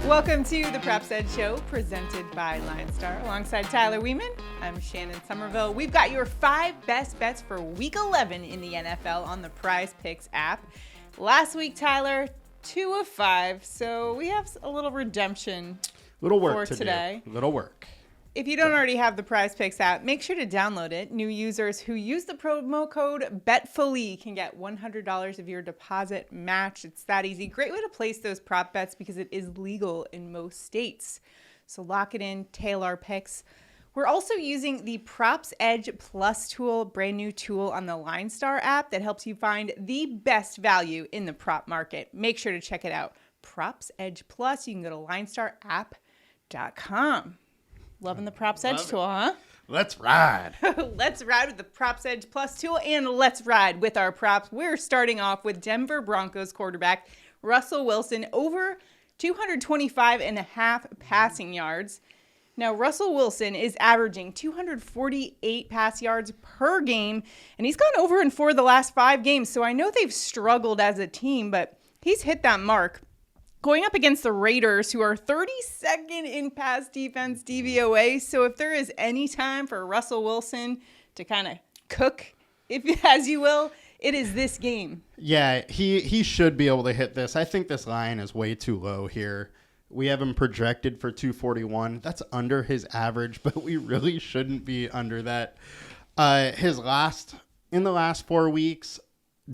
Welcome to the Props Edge Show, presented by LineStar. Alongside Tyler Wiemann, I'm Shannon, Sommerville. We've got your 5 best bets for Week 11 in the NFL on the PrizePicks app. Last week, Tyler, 2 of 5, so we have a little redemption for today. Little work. If you don't already have the PrizePicks app, make sure to download it. New users who use the promo code BETFULLY can get $100 of your deposit matched. It's that easy. Great way to place those prop bets because it is legal in most states. So lock it in, tail our picks. We're also using the Props Edge Plus tool, brand new tool on the LineStar app that helps you find the best value in the prop market. Make sure to check it out. Props Edge Plus. You can go to LineStarApp.com. Loving the Props Edge tool, huh? Let's ride. Let's ride with the Props Edge Plus tool, and let's ride with our props. We're starting off with Denver Broncos quarterback Russell Wilson over 225.5 passing yards. Now, Russell Wilson is averaging 248 pass yards per game, and he's gone over in 4 of the last 5 games. So I know they've struggled as a team, but he's hit that mark. Going up against the Raiders, who are 32nd in pass defense DVOA. So if there is any time for Russell Wilson to kind of cook, as you will, it is this game. Yeah, he should be able to hit this. I think this line is way too low here. We have him projected for 241. That's under his average, but we really shouldn't be under that. In the last 4 weeks,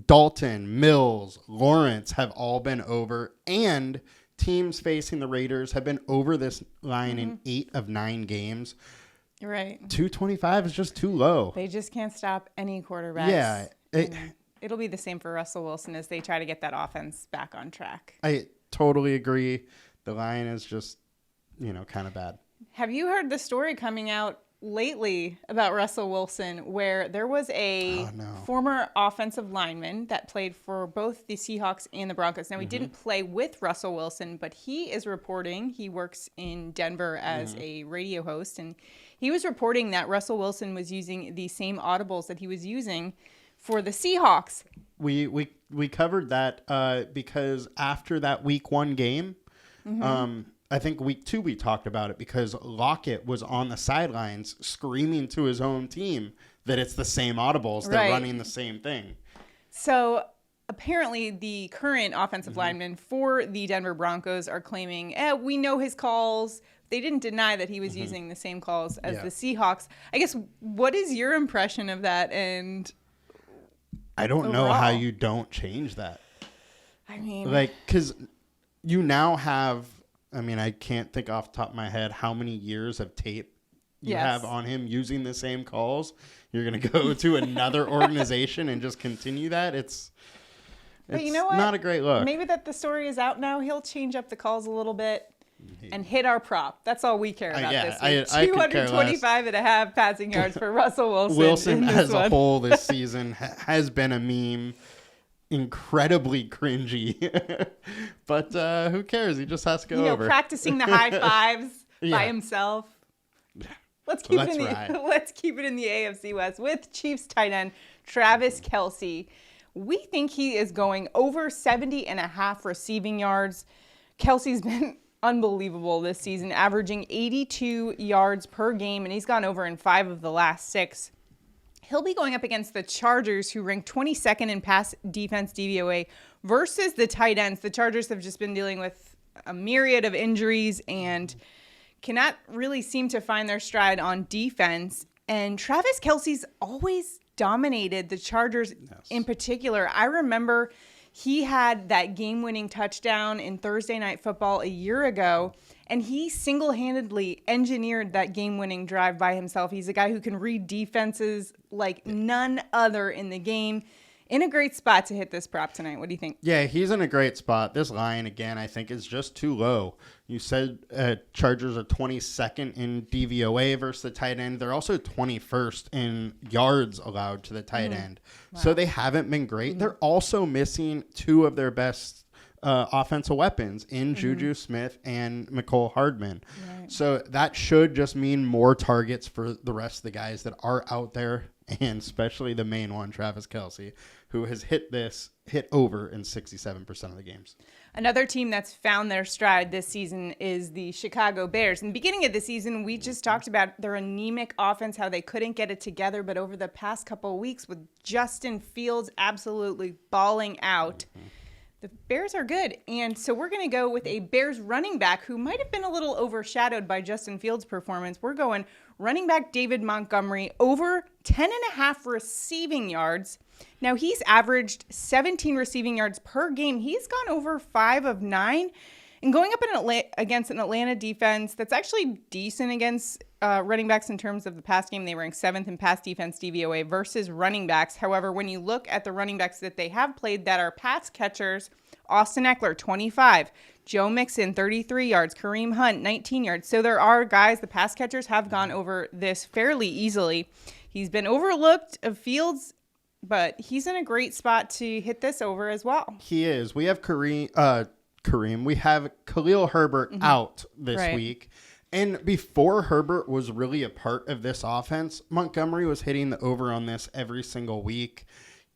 Dalton, Mills, Lawrence have all been over, and teams facing the Raiders have been over this line in 8 of 9 games. You're right. 225 is just too low. They just can't stop any quarterbacks. Yeah. It'll be the same for Russell Wilson as they try to get that offense back on track. I totally agree. The line is just, kind of bad. Have you heard the story coming out lately about Russell Wilson where there was a former offensive lineman that played for both the Seahawks and the Broncos? Now, he didn't play with Russell Wilson, but he is reporting, he works in Denver as a radio host, and he was reporting that Russell Wilson was using the same audibles that he was using for the Seahawks. We covered that because after that week 1 game, I think week 2 we talked about it because Lockett was on the sidelines screaming to his own team that it's the same audibles. They're running the same thing. So apparently the current offensive linemen for the Denver Broncos are claiming, we know his calls. They didn't deny that he was using the same calls as the Seahawks. I guess, what is your impression of that? And I don't know how you don't change that. I mean, because you now have, I can't think off the top of my head how many years of tape you have on him using the same calls. You're going to go to another organization and just continue that. It's but you know what? Not a great look. Maybe that the story is out now. He'll change up the calls a little bit and hit our prop. That's all we care about this week. 225.5 passing yards for Russell Wilson. Wilson as a whole this season has been a meme. Incredibly cringy, but who cares? He just has to go over. Practicing the high fives by himself. Let's keep it in the AFC West with Chiefs tight end Travis Kelce. We think he is going over 70.5 receiving yards. Kelce's been unbelievable this season, averaging 82 yards per game, and he's gone over in 5 of the last 6. He'll be going up against the Chargers, who rank 22nd in pass defense DVOA, versus the tight ends. The Chargers have just been dealing with a myriad of injuries and cannot really seem to find their stride on defense. And Travis Kelce's always dominated the Chargers in particular. I remember he had that game-winning touchdown in Thursday Night Football a year ago, and he single-handedly engineered that game-winning drive by himself. He's a guy who can read defenses like none other in the game. In a great spot to hit this prop tonight. What do you think? Yeah, he's in a great spot. This line, again, I think is just too low. You said Chargers are 22nd in DVOA versus the tight end. They're also 21st in yards allowed to the tight end. Wow. So they haven't been great. They're also missing 2 of their best offensive weapons in Juju Smith and Mecole Hardman. Right. So that should just mean more targets for the rest of the guys that are out there, and especially the main one, Travis Kelce, who has hit over in 67% of the games. Another team that's found their stride this season is the Chicago Bears. In the beginning of the season, we just talked about their anemic offense, how they couldn't get it together. But over the past couple of weeks, with Justin Fields absolutely balling out, the Bears are good. And so we're going to go with a Bears running back who might have been a little overshadowed by Justin Fields' performance. We're going running back David Montgomery, over 10.5 receiving yards. Now, he's averaged 17 receiving yards per game. He's gone over 5 of 9. And going up against an Atlanta defense that's actually decent against running backs in terms of the pass game. They rank 7th in pass defense DVOA versus running backs. However, when you look at the running backs that they have played that are pass catchers, Austin Eckler, 25. Joe Mixon, 33 yards. Kareem Hunt, 19 yards. So there are guys, the pass catchers have gone over this fairly easily. He's been overlooked of Fields, but he's in a great spot to hit this over as well. He is. We have Kareem. We have Khalil Herbert out this week. And before Herbert was really a part of this offense, Montgomery was hitting the over on this every single week.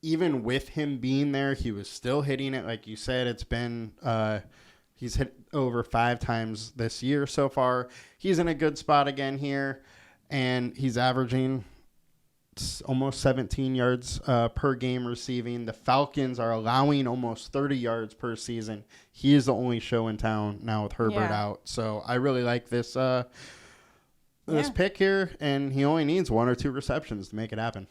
Even with him being there, he was still hitting it. Like you said, it's been he's hit over 5 times this year so far. He's in a good spot again here, and he's averaging almost 17 yards per game receiving. The Falcons are allowing almost 30 yards per season. He is the only show in town now with Herbert out. So I really like this pick here, and he only needs 1 or 2 receptions to make it happen.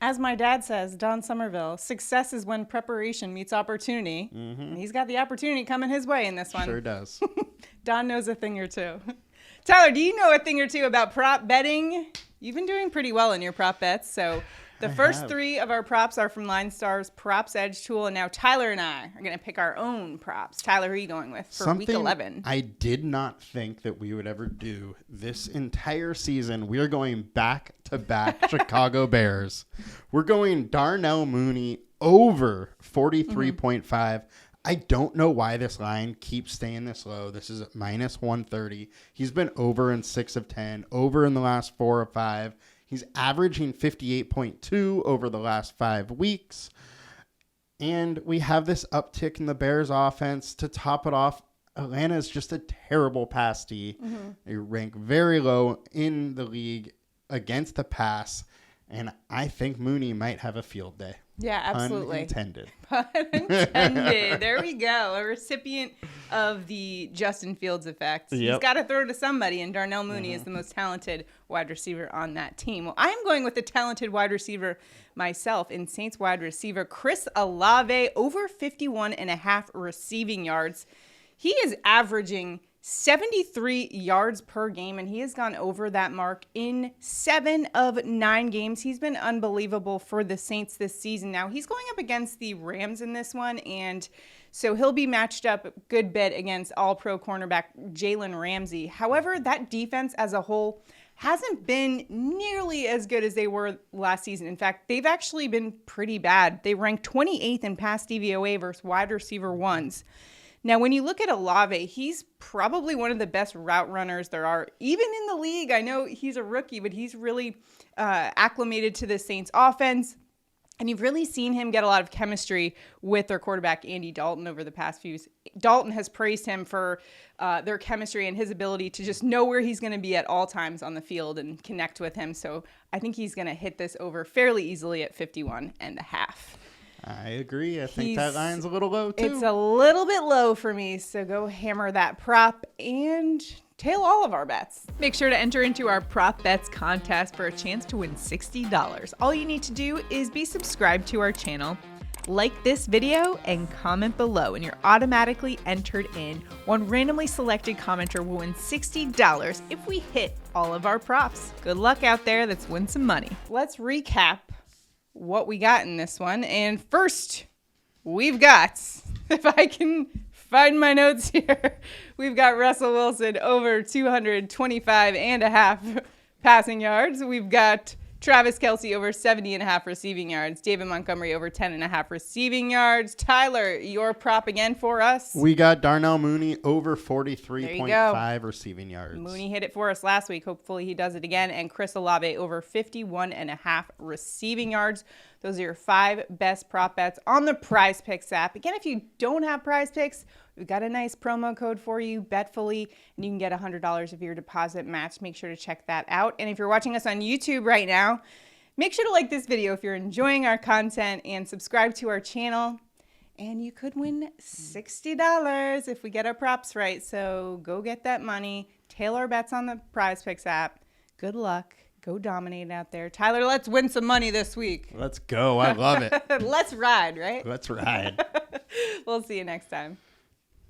As my dad says, Don Sommerville, success is when preparation meets opportunity. And he's got the opportunity coming his way in this one. Sure does. Don knows a thing or two. Tyler, do you know a thing or two about prop betting? You've been doing pretty well in your prop bets. So the first 3 of our props are from LineStar's Props Edge tool. And now Tyler and I are going to pick our own props. Tyler, who are you going with for week 11? I did not think that we would ever do this entire season. We are going back-to-back Chicago Bears. We're going Darnell Mooney over 43.5. I don't know why this line keeps staying this low. This is at minus 130. He's been over in 6 of 10, over in the last 4 of 5. He's averaging 58.2 over the last 5 weeks. And we have this uptick in the Bears offense to top it off. Atlanta is just a terrible pass D. They rank very low in the league against the pass. And I think Mooney might have a field day. Yeah, absolutely. Unintended. There we go. A recipient of the Justin Fields effect. Yep. He's got to throw to somebody, and Darnell Mooney is the most talented wide receiver on that team. Well, I'm going with the talented wide receiver myself in Saints wide receiver Chris Olave, over 51.5 receiving yards. He is averaging 73 yards per game, and he has gone over that mark in 7 of 9 games. He's been unbelievable for the Saints this season. Now, he's going up against the Rams in this one, and so he'll be matched up a good bit against all-pro cornerback Jalen Ramsey. However, that defense as a whole hasn't been nearly as good as they were last season. In fact, they've actually been pretty bad. They ranked 28th in pass DVOA versus wide receiver ones. Now, when you look at Olave, he's probably one of the best route runners there are, even in the league. I know he's a rookie, but he's really acclimated to the Saints offense. And you've really seen him get a lot of chemistry with their quarterback, Andy Dalton, over the past few years. Dalton has praised him for their chemistry and his ability to just know where he's going to be at all times on the field and connect with him. So I think he's going to hit this over fairly easily at 51.5. I agree. I think that line's a little low, too. It's a little bit low for me, so go hammer that prop and tail all of our bets. Make sure to enter into our Prop Bets contest for a chance to win $60. All you need to do is be subscribed to our channel, like this video, and comment below, and you're automatically entered in. One randomly selected commenter will win $60 if we hit all of our props. Good luck out there. Let's win some money. Let's recap what we got in this one. And first, we've got, if I can find my notes here, we've got Russell Wilson over 225.5 passing yards. We've got Travis Kelce over 70.5 receiving yards. David Montgomery over 10.5 receiving yards. Tyler, your prop again for us. We got Darnell Mooney over 43.5 receiving yards. Mooney hit it for us last week. Hopefully he does it again. And Chris Olave over 51.5 receiving yards. Those are your 5 best prop bets on the PrizePicks app. Again, if you don't have PrizePicks, we've got a nice promo code for you, Betfully, and you can get $100 of your deposit match. Make sure to check that out. And if you're watching us on YouTube right now, make sure to like this video if you're enjoying our content and subscribe to our channel. And you could win $60 if we get our props right. So go get that money. Tail our bets on the PrizePicks app. Good luck. Go dominate out there. Tyler, let's win some money this week. Let's go. I love it. Let's ride, right? Let's ride. We'll see you next time.